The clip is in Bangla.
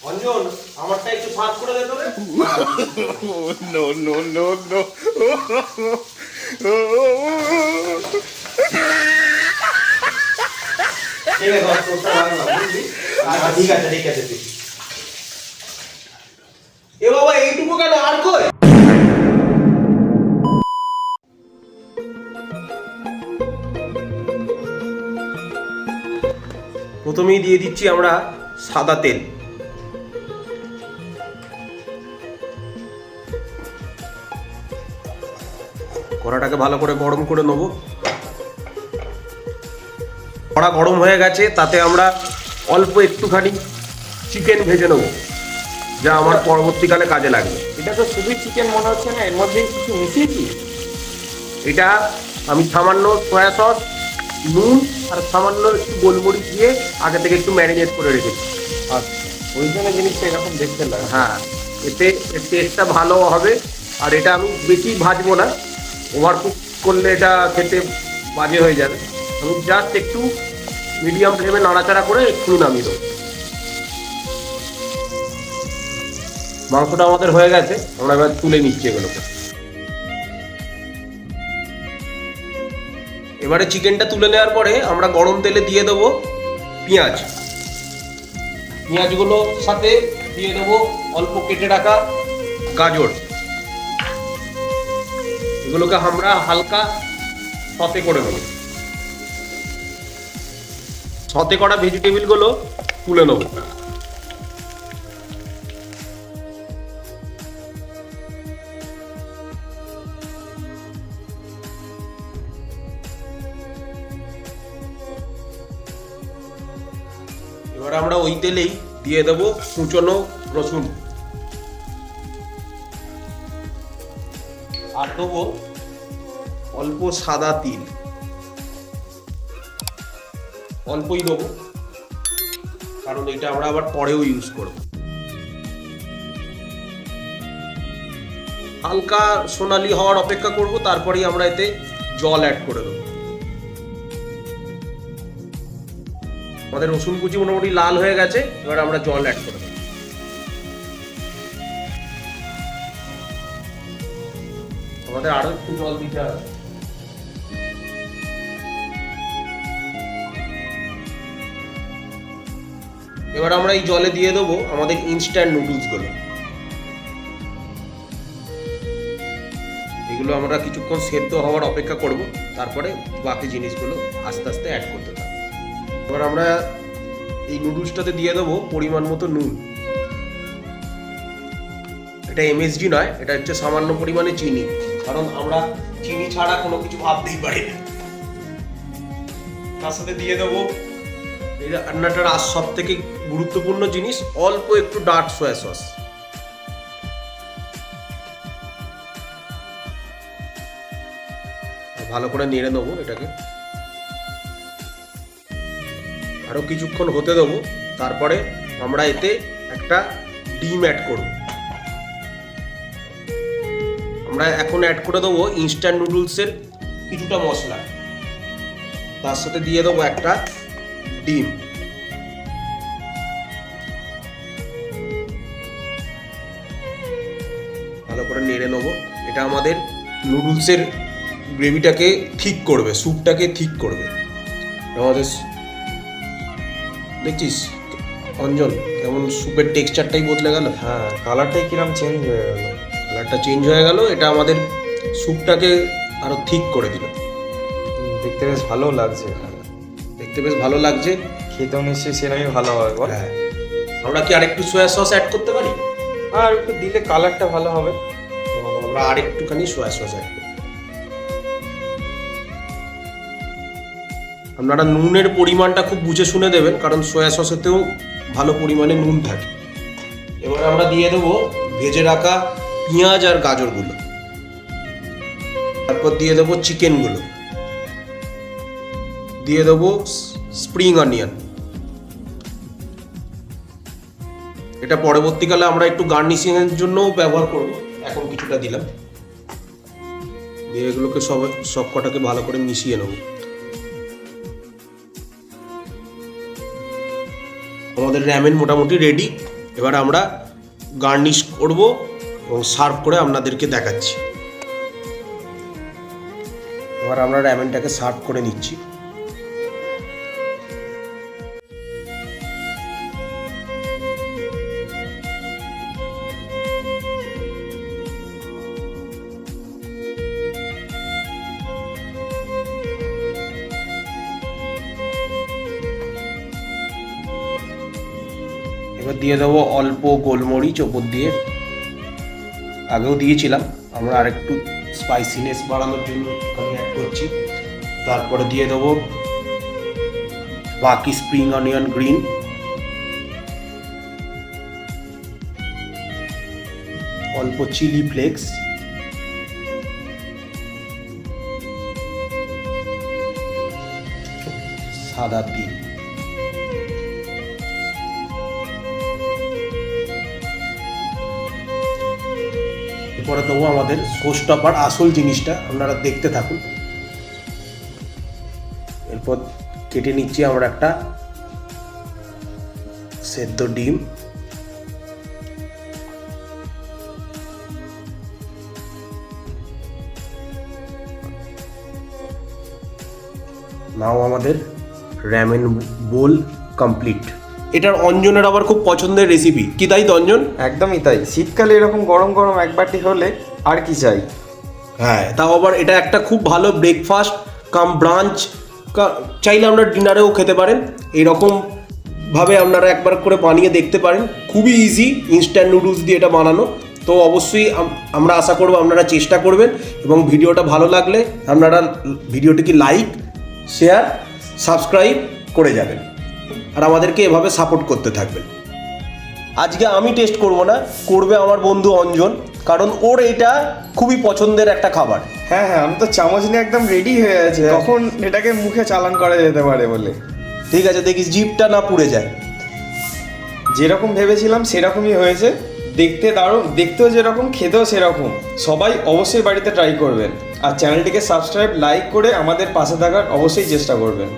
অঞ্জন আমারটা একটু সার্ভ করে দে তো রে। No, no, no, no. ঠিক আছে ঠিক আছে ঠিক আছে। এ বাবা এইটুকু কেন আর কই? প্রথমেই দিয়ে দিচ্ছি আমরা সাদা তেল। কড়াটাকে ভালো করে গরম করে নেব। কড়া গরম হয়ে গেছে, তাতে আমরা অল্প একটুখানি চিকেন ভেজে নেব, যা আমার পরবর্তীকালে কাজে লাগবে। এটা তো শুধু চিকেন মনে হচ্ছে না, এর মধ্যে কিছু মিশিয়েছি। এটা আমি সামান্য সয়া সস, নুন আর সামান্য একটু গোলমরিচ দিয়ে আগে থেকে একটু ম্যারিনেট করে রেখেছি। আচ্ছা, ওই জন্য জিনিসটা এরকম দেখতে লাগে। হ্যাঁ, এতে টেস্টটা ভালো হবে। আর এটা আমি বেশি ভাজবো না, ওভার কুক করলে এটা খেতে বাজে হয়ে যাবে। আমি জাস্ট একটু মিডিয়াম ফ্লেমে নাড়াচাড়া করে একটু নামিয়ে দেবো। মাংসটা আমাদের হয়ে গেছে, আমরা এবার তুলে নিচ্ছি এগুলোকে। এবারে চিকেনটা তুলে নেওয়ার পরে আমরা গরম তেলে দিয়ে দেবো পেঁয়াজ। পেঁয়াজগুলোর সাথে দিয়ে দেবো অল্প কেটে রাখা গাজর। এগুলোকে আমরা হালকা সতে করে নেব। সতে করা ভেজিটেবিলগুলো তুলে নেব। এবার আমরা ওই তেলেই দিয়ে দেবো কুচনো রসুন আর দেবো অল্প সাদা তিল। অল্পই দেবো, কারণ এটা আমরা আবার পরেও ইউজ করব। হালকা সোনালি হওয়ার অপেক্ষা করব, তারপরেই আমরা এতে জল অ্যাড করে দেবো। আমাদের রসুন কুচি মোটামুটি লাল হয়ে গেছে, এবার আমরা জল অ্যাড করে দেবো। আমাদের আরো একটু জল দিতে হবে। এবার আমরা এই জলে দিয়ে দেবো আমাদের ইনস্ট্যান্ট নুডলস গুলো। এগুলো আমরা কিছুক্ষণ সেদ্ধ হওয়ার অপেক্ষা করব, তারপরে বাকি জিনিসগুলো আস্তে আস্তে অ্যাড করতে থাকবো। এবার আমরা এই নুডলসটাতে দিয়ে দেবো পরিমাণ মতো নুন। এটা এমএসজি নয়, এটা হচ্ছে সামান্য পরিমাণে চিনি, কারণ আমরা চিনি ছাড়া কোনো কিছু ভাবতেই পারি না। তার সাথে দিয়ে দেবো এই রান্নাটার সব থেকে গুরুত্বপূর্ণ জিনিস, অল্প একটু ডার্ক সয়া সস। ভালো করে নেড়ে নেবো এটাকে, আরো কিছুক্ষণ হতে দেবো। তারপরে আমরা এতে একটা ডিম অ্যাড করব। আমরা এখন অ্যাড করে দেবো ইনস্ট্যান্ট নুডলসের কিছুটা মশলা, তার সাথে দিয়ে দেবো একটা ডিম। ভালো করে নেড়ে নেবো। এটা আমাদের নুডলসের গ্রেভিটাকে ঠিক করবে, স্যুপটাকে ঠিক করবে। আমাদের দেখছিস অঞ্জন কেমন স্যুপের টেক্সচারটাই বদলে গেল। হ্যাঁ, কালারটাই কিরম চেঞ্জ হয়ে গেল। কালারটা চেঞ্জ হয়ে গেল, এটা আমাদের স্যুপটাকে আরো ঠিক করে দিল। দেখতে বেশ ভালো লাগছে। দেখতে বেশ ভালো লাগছে, খেতেও নিশ্চয়ই সেরকমই ভালো হবে বল। হ্যাঁ। আমরা কি আরেকটু সয়া সস অ্যাড করতে পারি? আর একটু দিলে কালারটা ভালো হবে। আমরা আরেকটুখানি সয়া সস অ্যাড করি। আপনারা নুনের পরিমাণটা খুব বুঝে শুনে দেবেন, কারণ সয়া সসেতেও ভালো পরিমাণে নুন থাকে। এবার আমরা দিয়ে দেবো ভেজে রাখা পেঁয়াজ আর গাজরগুলো, তারপর দিয়ে দেবো চিকেনগুলো, দিয়ে দেবো স্প্রিং অনিয়ন। এটা পরবর্তীকালে আমরা একটু গার্নিশিং এর জন্য ব্যবহার করব, এখন কিছুটা দিলাম। দিয়ে এগুলোকে সব কটাকে ভালো করে মিশিয়ে নেব। আমাদের র্যামেন মোটামুটি রেডি। এবার আমরা গার্নিশ করব এবং সার্ভ করে আপনাদেরকে দেখাচ্ছি। এবার আমরা র্যামেনটাকে সার্ভ করে নিচ্ছি। এবার দিয়ে দেবো অল্প গোলমরিচ ওপর দিয়ে, আগেও দিয়েছিলাম, আমরা আরেকটু স্পাইসিনেস বাড়ানোর জন্য আমি অ্যাড করছি। তারপরে দিয়ে দেবো বাকি স্প্রিং অনিয়ন গ্রিন, অল্প চিলি ফ্লেক্স, সাদা তিল, এরপরে দেবো আমাদের সোস টপার, আসল জিনিসটা, আপনারা দেখতে থাকুন। এরপর কেটে নিচ্ছি আমরা একটা সেদ্ধ ডিম, নাও আমাদের র্যামেন বোল কমপ্লিট। এটার অঞ্জনের আবার খুব পছন্দের রেসিপি, কি তাই তো অঞ্জন? একদমই তাই, শীতকালে এরকম গরম গরম এক বাটি হলে আর কি চাই। হ্যাঁ, তাও আবার এটা একটা খুব ভালো ব্রেকফাস্ট কাম ব্রাঞ্চ, চাইলে আমরা ডিনারেও খেতে পারেন। এইরকম ভাবে আপনারা একবার করে বানিয়ে দেখতে পারেন, খুবই ইজি, ইনস্ট্যান্ট নুডলস দিয়ে এটা বানানো। তো অবশ্যই আমরা আশা করব আপনারা চেষ্টা করবেন, এবং ভিডিওটা ভালো লাগলে আপনারা ভিডিওটিকে লাইক, শেয়ার, সাবস্ক্রাইব করে যাবেন, আর আমাদেরকে এভাবে সাপোর্ট করতে থাকবেন। আজকে আমি টেস্ট করব না, করবে আমার বন্ধু অঞ্জন, কারণ ওর এটা খুবই পছন্দের একটা খাবার। হ্যাঁ হ্যাঁ, আমি তো চামচ নিয়ে একদম রেডি হয়ে আছে, কখন এটাকে মুখে চালান করা যেতে পারে বলে। ঠিক আছে, দেখিস জিভটা না পুড়ে যায়। যেরকম ভেবেছিলাম সেরকমই হয়েছে, দেখতে দারুণ, দেখতেও যেরকম, খেতেও সেরকম। সবাই অবশ্যই বাড়িতে ট্রাই করবেন, আর চ্যানেলটিকে সাবস্ক্রাইব, লাইক করে আমাদের পাশে থাকার অবশ্যই চেষ্টা করবেন।